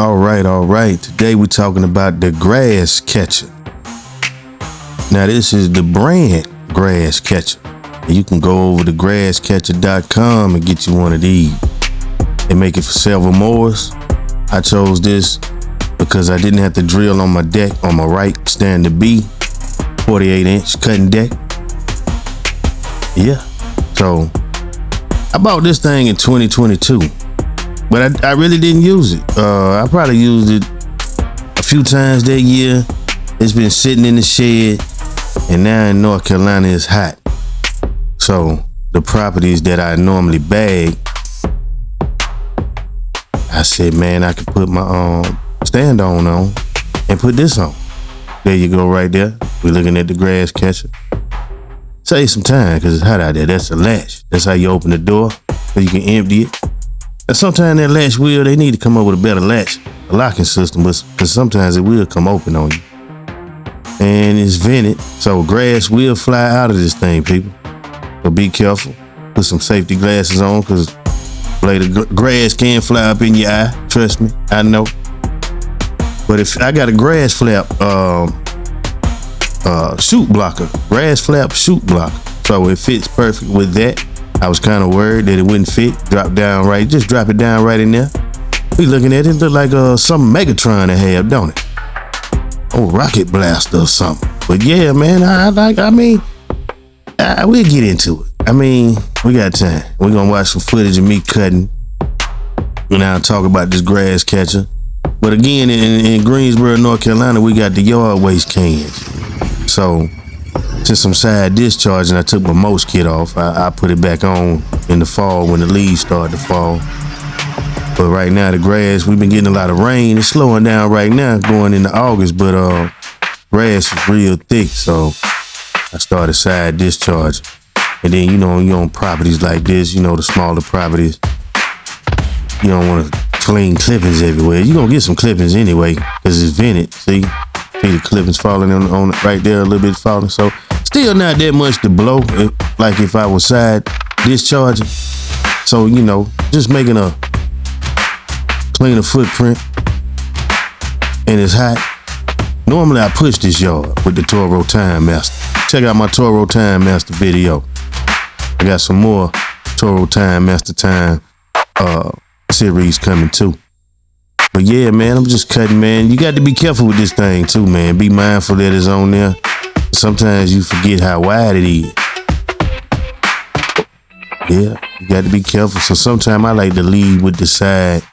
All right. Today we're talking about the grass catcher. Now this is the brand grass catcher. You can go over to grasscatcher.com and get you one of these. They make it for several mowers. I chose this because I didn't have to drill on my deck on my Wright Stander B 48-inch cutting deck. Yeah, so I bought this thing in 2022. But I really didn't use it. I probably used it a few times that year. It's been sitting in the shed, and now in North Carolina it's hot. So the properties that I normally bag, I said, man, I could put my stand on and put this on. There you go right there. We're looking at the grass catcher. Save some time because it's hot out there. That's a latch. That's how you open the door so you can empty it. And sometimes that latch wheel, they need to come up with a better latch, a locking system, because sometimes it will come open on you. And it's vented, so grass will fly out of this thing, people. So be careful. Put some safety glasses on, because blade of grass can fly up in your eye. Trust me, I know. But if I got a grass flap shoot blocker, grass flap shoot blocker, so it fits perfect with that. I was kind of worried that it wouldn't fit. Just drop it down right in there. We looking at it, look like some Megatron to have, don't it? Oh, rocket blaster or something. But yeah, man, we'll get into it. I mean, we got time. We're gonna watch some footage of me cutting, and I'll talk about this grass catcher. But again, in Greensboro, North Carolina, we got the yard waste cans. So since I'm side discharging, I took my mulch kit off. I put it back on in the fall when the leaves start to fall. But right now, the grass, we've been getting a lot of rain. It's slowing down right now, going into August, but grass is real thick, so I started side discharging. And then, you're on properties like this, the smaller properties, you don't want to fling clippings everywhere. You're going to get some clippings anyway, because it's vented, see the clippings falling on right there, a little bit falling. So still not that much to blow, like if I was side discharging. So, just making a cleaner footprint, and it's hot. Normally I push this yard with the Toro Time Master. Check out my Toro Time Master video. I got some more Toro Time Master Time series coming too. But yeah, man, I'm just cutting, man. You got to be careful with this thing too, man. Be mindful that it's on there. Sometimes you forget how wide it is. Yeah, you got to be careful. So sometimes I like to lead with the side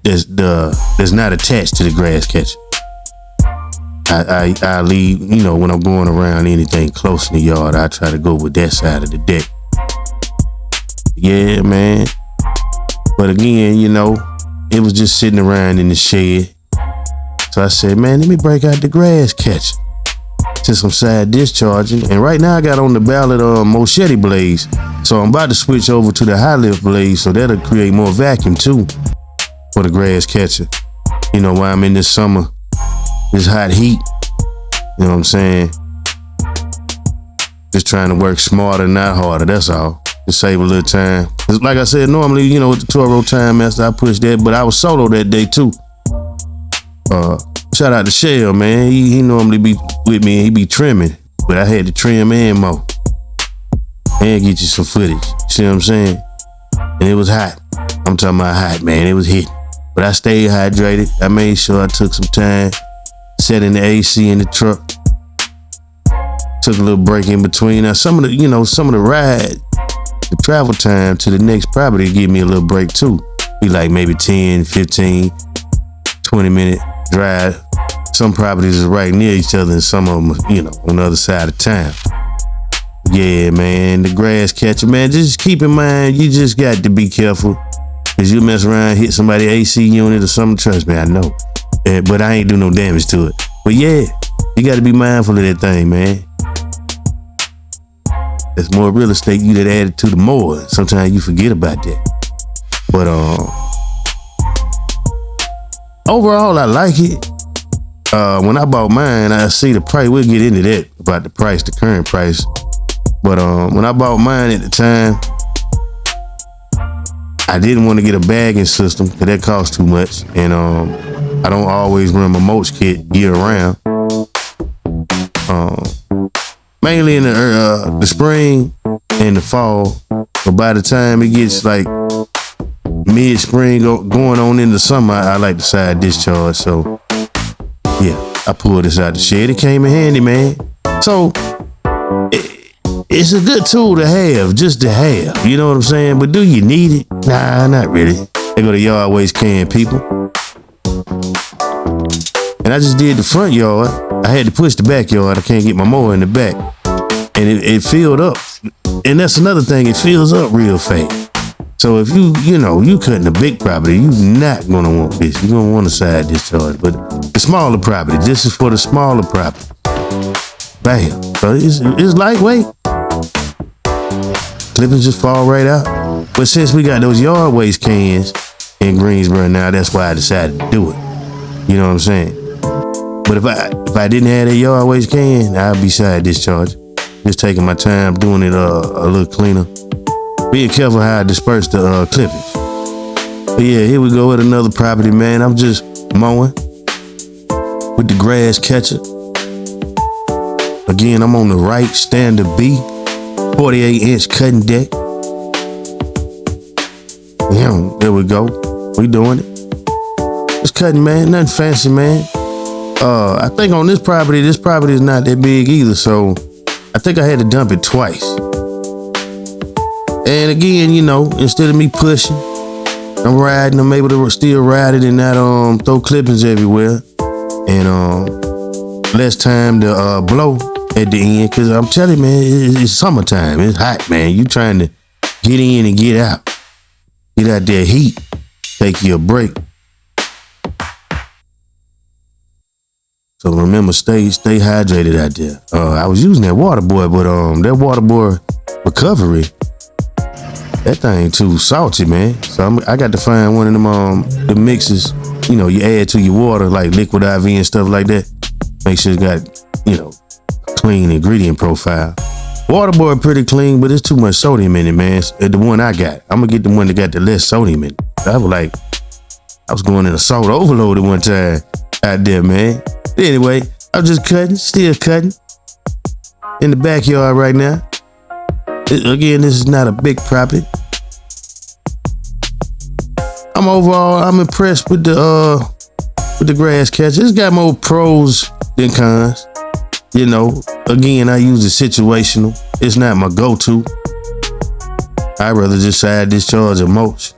that's not attached to the grass catcher. I lead, when I'm going around anything close in the yard, I try to go with that side of the deck. Yeah, man. But again, it was just sitting around in the shed. So I said, man, let me break out the grass catcher since I'm side discharging. And right now I got on the Ballard machete blades. So I'm about to switch over to the high lift blades, so that'll create more vacuum too for the grass catcher. While I'm in this summer, this hot heat, you know what I'm saying? Just trying to work smarter, not harder, that's all. To save a little time. Like I said, normally, with the Toro Time Master, I push that, but I was solo that day too. Shout out to Shell, man. He normally be with me and he be trimming, but I had to trim and mow and get you some footage. See what I'm saying? And it was hot. I'm talking about hot, man. It was hitting. But I stayed hydrated. I made sure I took some time, set in the AC in the truck, took a little break in between. Now some of the ride, the travel time to the next property give me a little break too. Be like maybe 10, 15, 20-minute drive. Some properties are right near each other and some of them, on the other side of town. Yeah, man, the grass catcher, man, just keep in mind, you just got to be careful. Cause you mess around, hit somebody's AC unit or something, trust me, I know. But I ain't do no damage to it. But yeah, you got to be mindful of that thing, man. There's more real estate you that added to the mower. Sometimes you forget about that. But overall, I like it. When I bought mine, I see the price. We'll get into that about the price, the current price. But when I bought mine at the time, I didn't want to get a bagging system because that costs too much. And I don't always run my mulch kit year round. Mainly in the spring and the fall. But by the time it gets like mid-spring going on in the summer, I like the side discharge. So yeah, I pulled this out the shed. It came in handy, man. So it's a good tool to have, just to have. You know what I'm saying? But do you need it? Nah, not really. They go to yard waste can, people. And I just did the front yard. I had to push the backyard. I can't get my mower in the back. And it filled up. And that's another thing. It fills up real fast. So if you cutting a big property, you're not going to want this. You're going to want a side discharge. But the smaller property, this is for the smaller property. Bam. So it's lightweight. Clippings just fall right out. But since we got those yard waste cans in Greensboro now, that's why I decided to do it. You know what I'm saying? But if I didn't have that yard waste can, I'd be side discharge. Just taking my time doing it a little cleaner. Being careful how I disperse the clippings. But yeah, here we go with another property, man. I'm just mowing with the grass catcher. Again, I'm on the Wright Stander B, 48-inch cutting deck. Yeah, there we go. We doing it. It's cutting, man. Nothing fancy, man. I think on this property is not that big either, so I think I had to dump it twice. And again, instead of me pushing, I'm riding. I'm able to still ride it and not throw clippings everywhere, and less time to blow at the end. Cause I'm telling you, man, it's summertime. It's hot, man. You trying to get in and get out. Get out there heat. Take you a break. So remember, stay hydrated out there. I was using that water boy, but that water boy recovery, that thing too salty, man. So I got to find one of them the mixes. You add to your water like liquid IV and stuff like that. Make sure it's got clean ingredient profile. Water boy pretty clean, but it's too much sodium in it, man. The one I got, I'm gonna get the one that got the less sodium in it. I was going in a salt overload at one time out there, man. Anyway, I'm just still cutting in the backyard right now. Again, this is not a big property. I'm impressed with the grass catcher. It's got more pros than cons. Again, I use it situational. It's not my go-to. I'd rather just side discharge or mulch.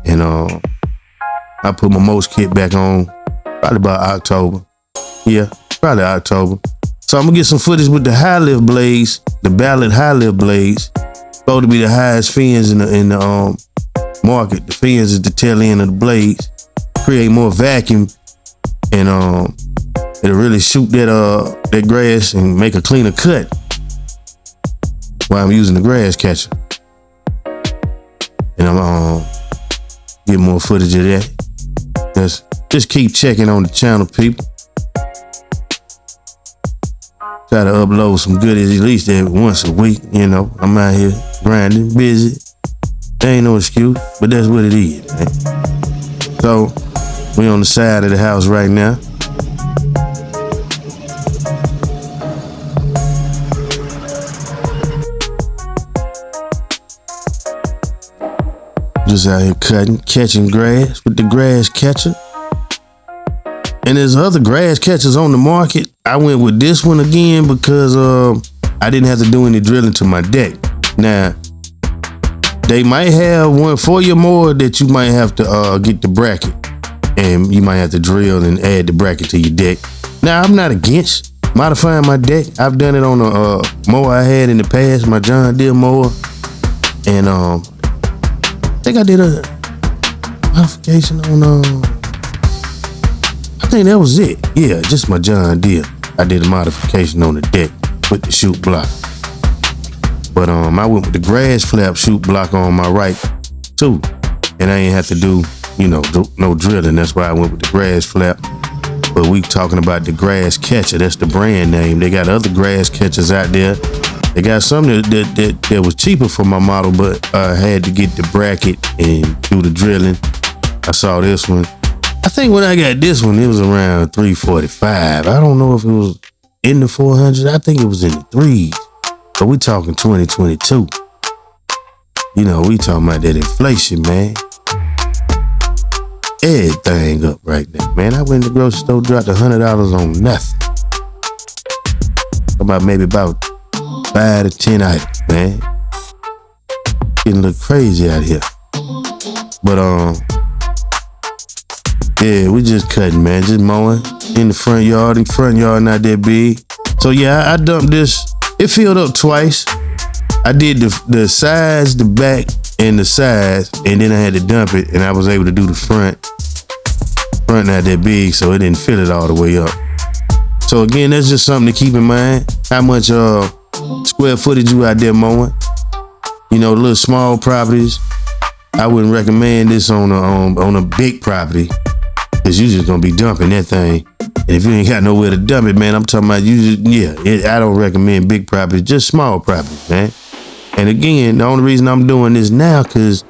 And I put my mulch kit back on probably about October. Yeah, probably October. So I'm gonna get some footage with the high lift blades, the Ballard high lift blades. Supposed to be the highest fins in the market. The fins is the tail end of the blades. Create more vacuum, and it'll really shoot that grass and make a cleaner cut while I'm using the grass catcher. And I'm get more footage of that. Just keep checking on the channel, people. Try to upload some goodies at least once a week. I'm out here grinding, busy. There ain't no excuse, but that's what it is, man. So we on the side of the house right now. Just out here catching grass with the grass catcher. And there's other grass catchers on the market. I went with this one again because I didn't have to do any drilling to my deck. Now, they might have one for your mower that you might have to get the bracket, and you might have to drill and add the bracket to your deck. Now, I'm not against modifying my deck. I've done it on a mower I had in the past, my John Deere mower, and I think I did a modification on I think that was it. Yeah, just my John Deere. I did a modification on the deck with the chute block. But I went with the grass flap chute block on my right too. And I ain't have to do, no drilling. That's why I went with the grass flap. But we talking about the grass catcher. That's the brand name. They got other grass catchers out there. They got some that was cheaper for my model, but I had to get the bracket and do the drilling. I saw this one. I think when I got this one, it was around $345. I don't know if it was in the 400s. I think it was in the threes. But we talking 2022. You know, we talking about that inflation, man. Everything up right now, man. I went to the grocery store, dropped $100 on nothing. About maybe about 5 to 10 items, man. Getting a little crazy out here. But yeah, we just cutting, man. Just mowing in the front yard. The front yard not that big. So yeah, I dumped this. It filled up twice. I did the sides, the back, and the sides, and then I had to dump it, and I was able to do the front. Front not that big, so it didn't fill it all the way up. So again, that's just something to keep in mind. How much square footage you out there mowing. You know, little small properties. I wouldn't recommend this on a big property, because you're just gonna be dumping that thing. And if you ain't got nowhere to dump it, man, I'm talking about I don't recommend big properties, just small properties, man. And again, the only reason I'm doing this now, because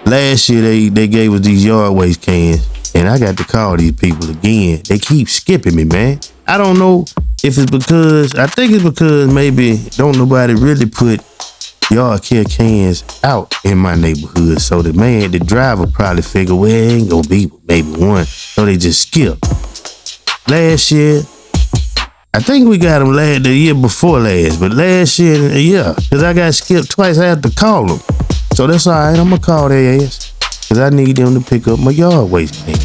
last year they gave us these yard waste cans, and I got to call these people again. They keep skipping me, man. I don't know if it's because, I think it's because maybe don't nobody really put yard care cans out in my neighborhood. So the driver probably figure, well, it ain't gonna be maybe one. So they just skip. Last year, I think we got them the year before last, but last year, yeah, because I got skipped twice, I had to call them. So that's all right, I'm gonna call their ass, because I need them to pick up my yard waste can.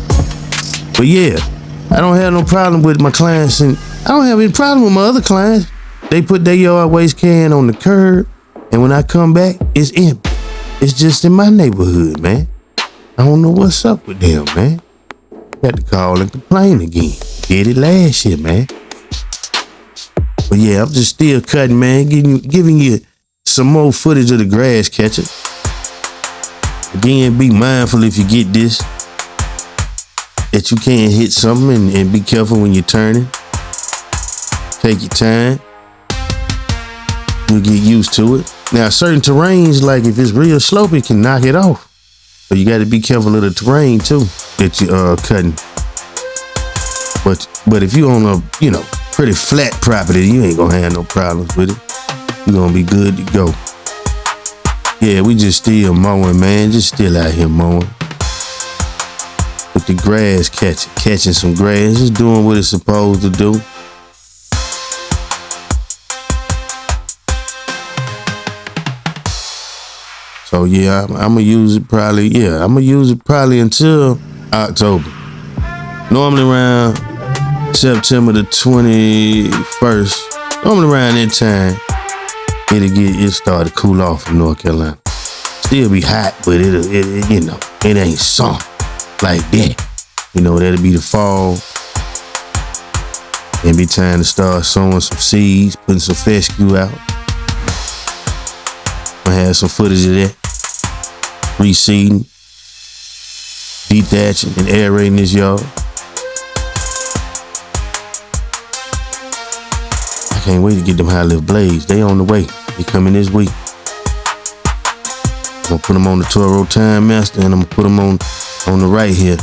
But yeah, I don't have no problem with my clients, and I don't have any problem with my other clients. They put their yard waste can on the curb, and when I come back, it's empty. It's just in my neighborhood, man. I don't know what's up with them, man. Got to call and complain again. Did it last year, man. But yeah, I'm just still cutting, man. Giving you some more footage of the grass catcher. Again, be mindful if you get this, that you can't hit something, and be careful when you're turning. Take your time. You'll get used to it. Now, certain terrains, like if it's real slopey, it can knock it off. So you got to be careful of the terrain too that you're cutting. But if you're on a pretty flat property, you ain't gonna have no problems with it. You're gonna be good to go. Yeah, we just still mowing, man. Just still out here mowing. With the grass catching some grass, just doing what it's supposed to do. So yeah, I'm gonna use it probably. Yeah, I'm gonna use it probably until October. Normally around September the 21st. Normally around that time, it'll start to cool off in North Carolina. Still be hot, but it ain't soft like that. That'll be the fall. And be time to start sowing some seeds, putting some fescue out. I have some footage of that. Reseeding, dethatching, and aerating this yard. I can't wait to get them high lift blades. They on the way. They coming this week. I'm gonna put them on the Toro Time Master, and I'm gonna put them on the right here.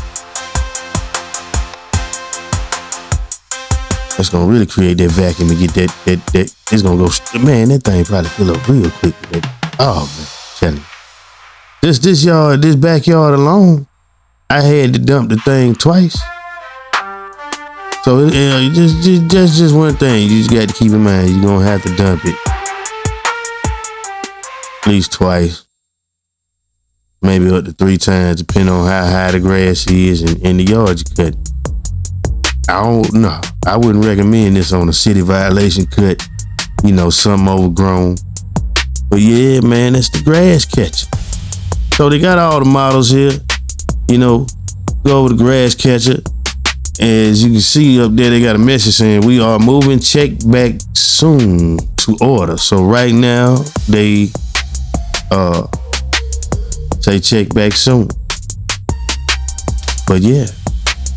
That's gonna really create that vacuum and get that. It's gonna go. Man, that thing probably fill up real quick with that. Oh man, tell you. This backyard alone, I had to dump the thing twice. So just one thing you just got to keep in mind. You're gonna have to dump it at least twice, maybe up to 3 times, depending on how high the grass is and the yard you cut. I don't know. I wouldn't recommend this on a city violation cut. Something overgrown. But yeah, man, that's the grass catcher. So they got all the models here. Go over the grass catcher. As you can see up there, they got a message saying, we are moving, check back soon to order. So right now, they say check back soon. But yeah,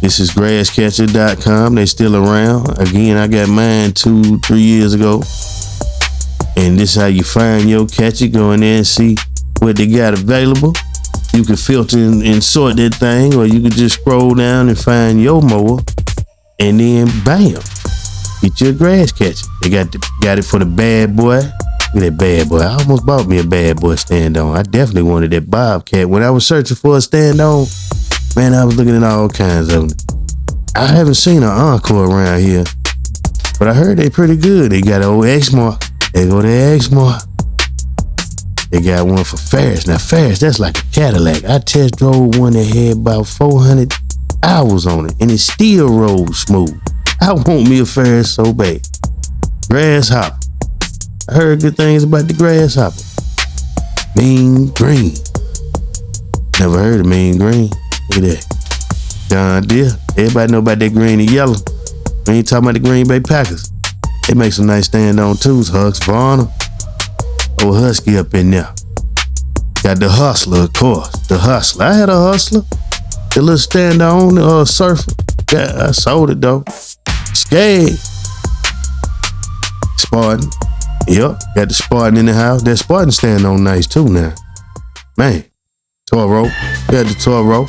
this is grasscatcher.com. They still around. Again, I got mine 2-3 years ago. And this how you find your catcher. Go in there and see what they got available. You can filter and sort that thing, or you can just scroll down and find your mower, and then bam, get your grass catcher. They got it for the bad boy. Look at that bad boy. I almost bought me a bad boy stand-on. I definitely wanted that Bobcat. When I was searching for a stand-on, man, I was looking at all kinds of them. I haven't seen an Encore around here, but I heard they pretty good. They got an old X-Mark. They go to X-Mark. They got one for Ferris. Now Ferris, that's like a Cadillac. I test drove one that had about 400 hours on it, and it still rolled smooth. I want me a Ferris so bad. Grasshopper. I heard good things about the grasshopper. Mean Green. Never heard of Mean Green. Look at that. John Deere. Everybody know about that green and yellow. We ain't talking about the Green Bay Packers. They make some nice stand-on twos. Hugs, Varner. Old Husky up in there. Got the Hustler, of course. The Hustler. I had a Hustler. The little stand-on surfer. Yeah, I sold it though. Scared. Spartan. Yep, got the Spartan in the house. That Spartan stand-on nice too now. Man. Toro. Got the Toro.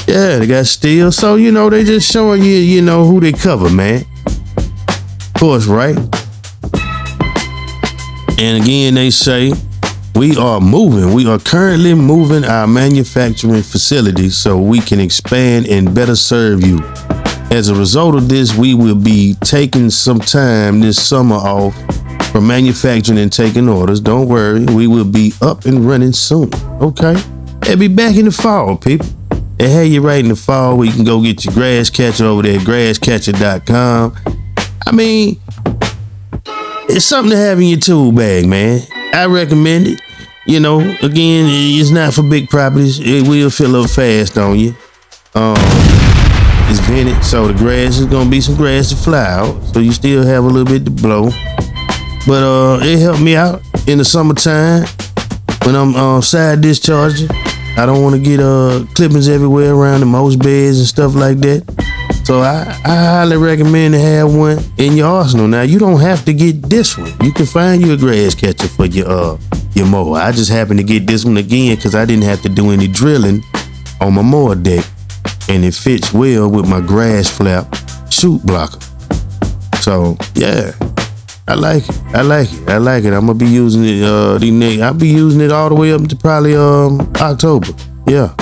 Yeah, they got steel. So, they just showing you, who they cover, man. Of course, right? And again, they say, we are currently moving our manufacturing facilities so we can expand and better serve you. As a result of this, we will be taking some time this summer off from manufacturing and taking orders. Don't worry, we will be up and running soon, okay? They'll be back in the fall, people. They have you right in the fall where you can go get your grass catcher over there at grasscatcher.com. I mean, it's something to have in your tool bag, man. I recommend it. Again, it's not for big properties. It will fill up fast on you. It's vented, so the grass is gonna be some grass to fly out, so you still have a little bit to blow. But it helped me out in the summertime when I'm side discharging. I don't want to get clippings everywhere around the most beds and stuff like that. So I highly recommend to have one in your arsenal. Now you don't have to get this one. You can find you a grass catcher for your mower. I just happened to get this one again because I didn't have to do any drilling on my mower deck, and it fits well with my grass flap shoot blocker. So yeah, I like it. I'm gonna be using it. I'll be using it all the way up to probably October. Yeah,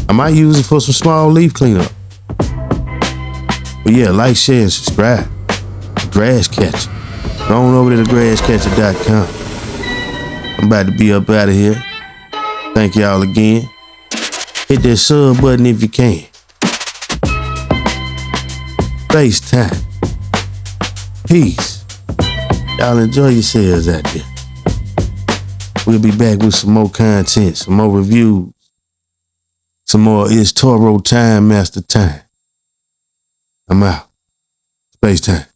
I might use it for some small leaf cleanup. But yeah, like, share, and subscribe. Grass Catcher. Go on over to grasscatcher.com. I'm about to be up out of here. Thank y'all again. Hit that sub button if you can. FaceTime. Peace. Y'all enjoy yourselves out there. We'll be back with some more content, some more reviews, some more It's Toro Time Master Time. I'm out. FaceTime.